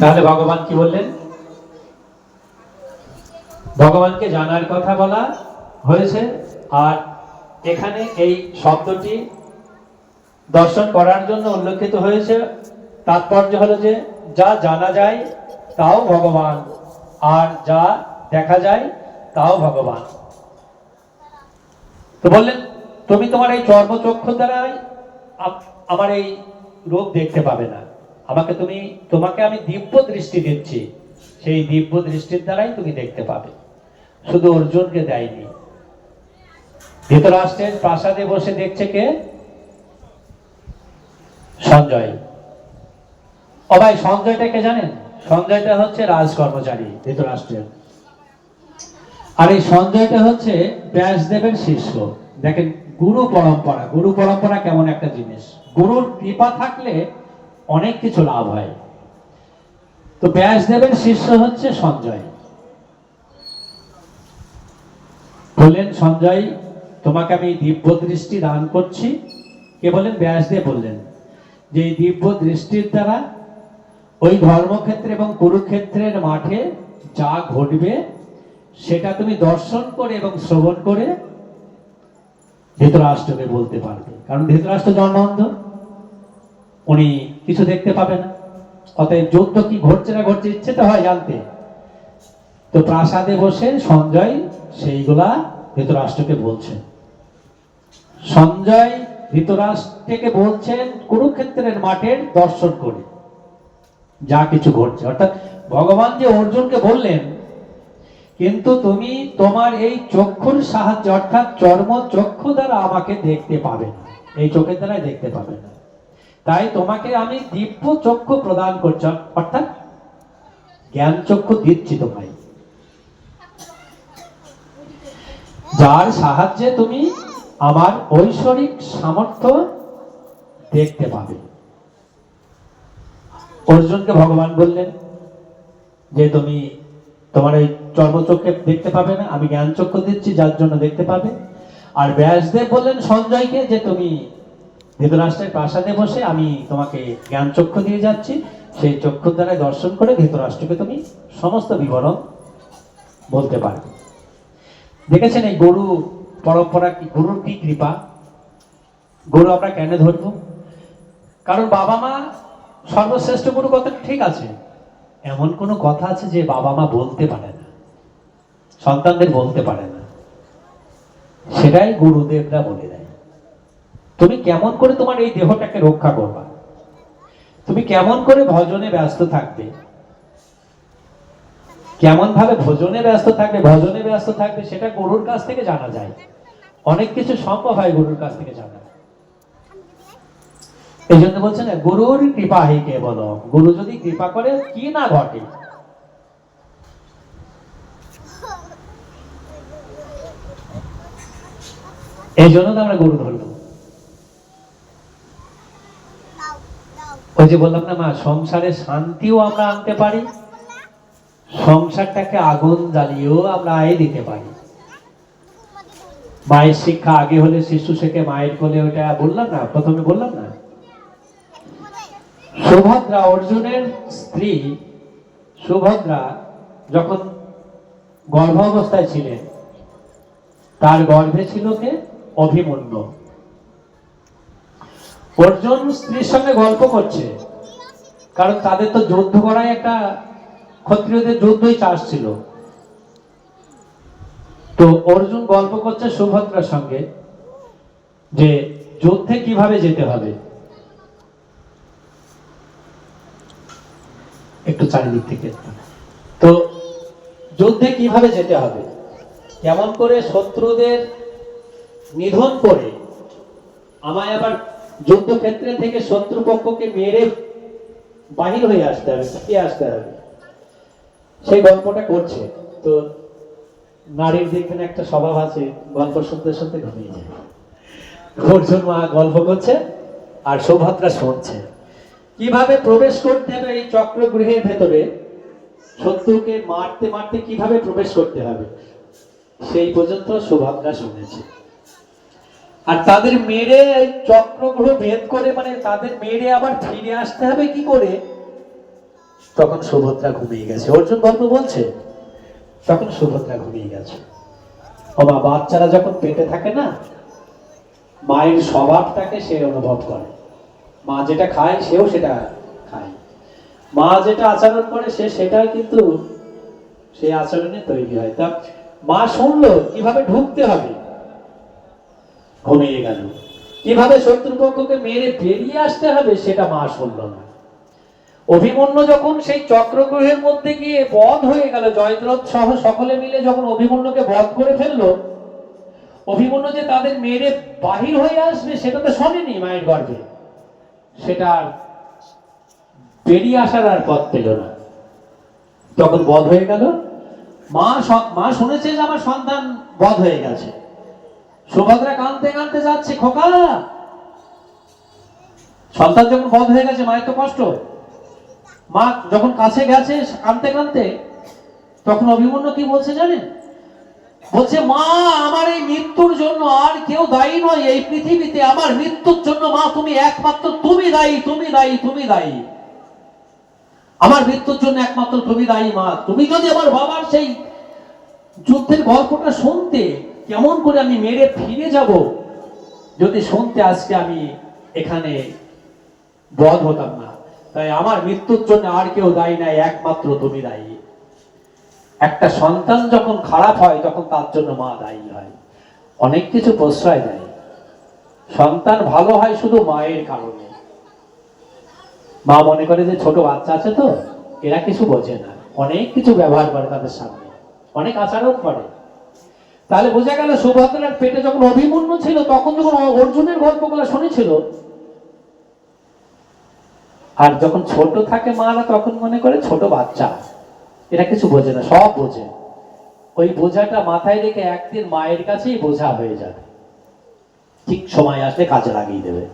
তাহলে ভগবান কি বললেন? ভগবানকে জানার কথা বলা হয়েছে। আর এখানে এই শব্দটি দর্শন করার জন্য উল্লেখিত হয়েছে। তাৎপর্য হলো যে যা জানা যায় তাও ভগবান, আর যা দেখা যায় তাও ভগবান। তো বললেন তুমি তোমার এই চর্মচক্ষু দ্বারাই আমার এই রূপ দেখতে পাবে না। তোমাকে আমি দিব্য দৃষ্টি দিচ্ছি, সেই দিব্য দৃষ্টির দ্বারাই তুমি দেখতে পাবে। শুধু অর্জুনকে দেয়নি। ধৃতরাষ্ট্রের প্রাসাদে বসে দেখছে কে? সঞ্জয়। ও ভাই, সঞ্জয়টা কে জানেন? সঞ্জয়টা হচ্ছে রাজ কর্মচারী ধৃতরাষ্ট্রের। আর এই সঞ্জয়টা হচ্ছে ব্যাসদেবের শিষ্য। দেখেন গুরু পরম্পরা, গুরু পরম্পরা কেমন একটা জিনিস। গুরুর কৃপা থাকলে অনেক কিছু লাভ হয়। তো ব্যাসদেবের শিষ্য হচ্ছে সঞ্জয়। বললেন সঞ্জয় তোমাকে আমি দিব্য দৃষ্টি দান করছি। কে বলেন? ব্যাসদেব বললেন যে এই দিব্য দৃষ্টির দ্বারা ওই ধর্মক্ষেত্রে এবং কুরুক্ষেত্রের মাঠে যা ঘটবে সেটা তুমি দর্শন করে এবং শ্রবণ করে ধৃতরাষ্ট্রকে বলতে পারবে। কারণ ধৃতরাষ্ট্র জন্মান্ধ, উনি কিছু দেখতে পাবে না। অতএব যুদ্ধ কি ঘটছে না ঘটছে ইচ্ছে তো হয় জানতে। তো প্রাসাদে বসে সঞ্জয় সেইগুলা ধৃতরাষ্ট্রকে বলছেন। সঞ্জয় ধৃতরাষ্ট্রকে বলছেন কুরুক্ষেত্রের মাঠের দর্শন করে যা কিছু ঘটছে। অর্থাৎ ভগবান যে অর্জুনকে বললেন কিন্তু তুমি তোমার এই চক্ষুর সাহায্যে অর্থাৎ চর্ম চক্ষু দ্বারা আমাকে দেখতে পাবে না, এই চোখের দ্বারা দেখতে পাবে না। তাই তোমাকে আমি দিব্য চক্ষু প্রদান করছি, অর্থাৎ জ্ঞান চক্ষু দিচ্ছি তোমায়, যার সাহায্যে তুমি আমার ঐশ্বরিক সামর্থ্য দেখতে পাবে। অর্জুনকে ভগবান বললেন যে তুমি তোমার এই চর্মচক্ষে দেখতে পাবে না, আমি জ্ঞান চক্ষু দিচ্ছি যার জন্য দেখতে পাবে। আর ব্যাসদেব বললেন সঞ্জয়কে যে তুমি ধৃতরাষ্ট্রের প্রাসাদে বসে আমি তোমাকে জ্ঞান চক্ষু দিয়ে যাচ্ছি, সেই চক্ষুর দ্বারা দর্শন করে ধৃতরাষ্ট্রকে তুমি সমস্ত বিবরণ বলতে পারবে। দেখেছেন এই গরু পরম্পরা কি, গরুর কি কৃপা। গরু আমরা কেন ধরব? কারণ বাবা মা সর্বশ্রেষ্ঠ গুরু, কথা ঠিক আছে। এমন কোন কথা আছে যে বাবা মা বলতে পারে না, সন্তানদের বলতে পারে না, সেটাই গুরুদেবরা বলে দেয়। তুমি কেমন করে তোমার এই দেহটাকে রক্ষা করবা, তুমি কেমন করে ভজনে ব্যস্ত থাকবে, কেমন ভাবে ভজনে ব্যস্ত থাকবে সেটা গুরুর কাছ থেকে জানা যায়। অনেক কিছু সম্ভব হয় গুরুর কাছ থেকে জানা। এই জন্য বলছে না গুরুর কৃপা হি কেবল, গুরু যদি কৃপা করে কি না ঘটে। এই জন্য তো আমরা গুরু ধরব। ওই যে বললাম না মা, সংসারে শান্তিও আমরা আনতে পারি, সংসারটাকে আগুন জ্বালিয়েও আমরা আয় দিতে পারি। মায়ের শিক্ষা আগে হলে শিশু শেখে মায়ের কোলে, ওটা বললাম না, প্রথমে বললাম না। সুভদ্রা, অর্জুনের স্ত্রী সুভদ্রা যখন গর্ভাবস্থায় ছিলেন, তার গর্ভে ছিল কে? অভিমন্যু। অর্জুন স্ত্রীর সঙ্গে গল্প করছে, কারণ তাদের তো যুদ্ধ করাই একটা, ক্ষত্রিয়দের যুদ্ধই চাষ ছিল। তো অর্জুন গল্প করছে সুভদ্রার সঙ্গে যে যুদ্ধে কিভাবে যেতে হবে। একটু চারিদিক থেকে, তো যুদ্ধে কিভাবে যেতে হবে, কেমন করে শত্রুদের নিধন করে আমায় আবার যুদ্ধক্ষেত্রে থেকে শত্রুপক্ষকে মেরে বাহির হয়ে আসতে হবে, আসতে হবে, সেই গল্পটা করছে। তো নারীর যেখানে একটা স্বভাব আছে, গল্প শুনতে শুনতে ঘুমিয়ে যায়। অর্জুন মা গল্প করছে আর সুভদ্রা শুনছে কিভাবে প্রবেশ করতে হবে এই চক্রগৃহের ভেতরে, শত্রুকে মারতে মারতে কিভাবে প্রবেশ করতে হবে, সেই পর্যন্ত সুভদ্রা শুনেছে। আর তাদের মেরে চক্রগৃহ ভেদ করে, মানে তাদের মেরে আবার ফিরে আসতে হবে কি করে, তখন সুভদ্রা ঘুমিয়ে গেছে। অর্জুন গল্প বলছে, তখন সুভদ্রা ঘুমিয়ে গেছে। ও মা, বাচ্চারা যখন পেটে থাকে না, মায়ের স্বভাবটাকে সে অনুভব করে। মা যেটা খায় সেও সেটা খায়, মা যেটা আচরণ করে সে সেটাই কিন্তু সেই আচরণে তৈরি হয়। তা মা শুনলো কিভাবে ঢুকতে হবে, ঘুমিয়ে গেল। কিভাবে শত্রুপক্ষকে মেরে বেরিয়ে আসতে হবে সেটা মা শুনল না। অভিমন্যু যখন সেই চক্রগ্রহের মধ্যে গিয়ে বধ হয়ে গেল, জয়দ্রথ সহ সকলে মিলে যখন অভিমন্যুকে বধ করে ফেললো, অভিমন্যু যে তাদের মেরে বাহির হয়ে আসবে সেটা তো শোনেনি মায়ের গর্ভে, সেটা বেরিয়ে আসার আর পথ পেল না। তখন বধ হয়ে গেল। মা শুনেছে যে আমার সন্তান বধ হয়ে গেছে। সুভদ্রা কাঁদতে কাঁদতে যাচ্ছে, খোকা সন্তান যখন বধ হয়ে গেছে, মায়ের তো কষ্ট। মা যখন কাছে গেছে কাঁদতে কাঁদতে, তখন অভিমন্যু কি বলছে জানেন? বলছে, মা আমার এই মৃত্যুর জন্য আর কেউ দায়ী নয় এই পৃথিবীতে। আমার মৃত্যুর জন্য মা তুমি একমাত্র তুমি দায়ী, তুমি দায়ী, তুমি দায়ী। আমার মৃত্যুর জন্য একমাত্র তুমি দায়ী মা। তুমি যদি আমার বাবার সেই যুদ্ধের গল্পটা শুনতে, কেমন করে আমি মেরে ফিরে যাব, যদি শুনতে আজকে আমি এখানে বধ হতাম না। তাই আমার মৃত্যুর জন্য আর কেউ দায়ী নাই, একমাত্র তুমি দায়ী। একটা সন্তান যখন খারাপ হয় তখন তার জন্য মা দায়ী হয়, অনেক কিছু প্রশ্রয় দেয়। সন্তান ভালো হয় শুধু মায়ের কারণে। মা মনে করে যে ছোট বাচ্চা আছে তো, এরা কিছু বোঝে না, অনেক কিছু ব্যবহার করে তাদের সামনে, অনেক আচরণ করে। তাহলে বোঝা গেল সুভদ্রার পেটে যখন অভিমন্যু ছিল, তখন যখন অর্জুনের গল্পগুলো শুনেছিল, আর যখন ছোট থাকে মারা তখন মনে করে ছোট বাচ্চা, এরা কিছু বোঝে না, সব বোঝে। ওই বোঝাটা মাথায় রেখে একদিন মায়ের কাছেই বোঝা হয়ে যাবে, ঠিক সময় আসলে কাজে লাগিয়ে দেবে।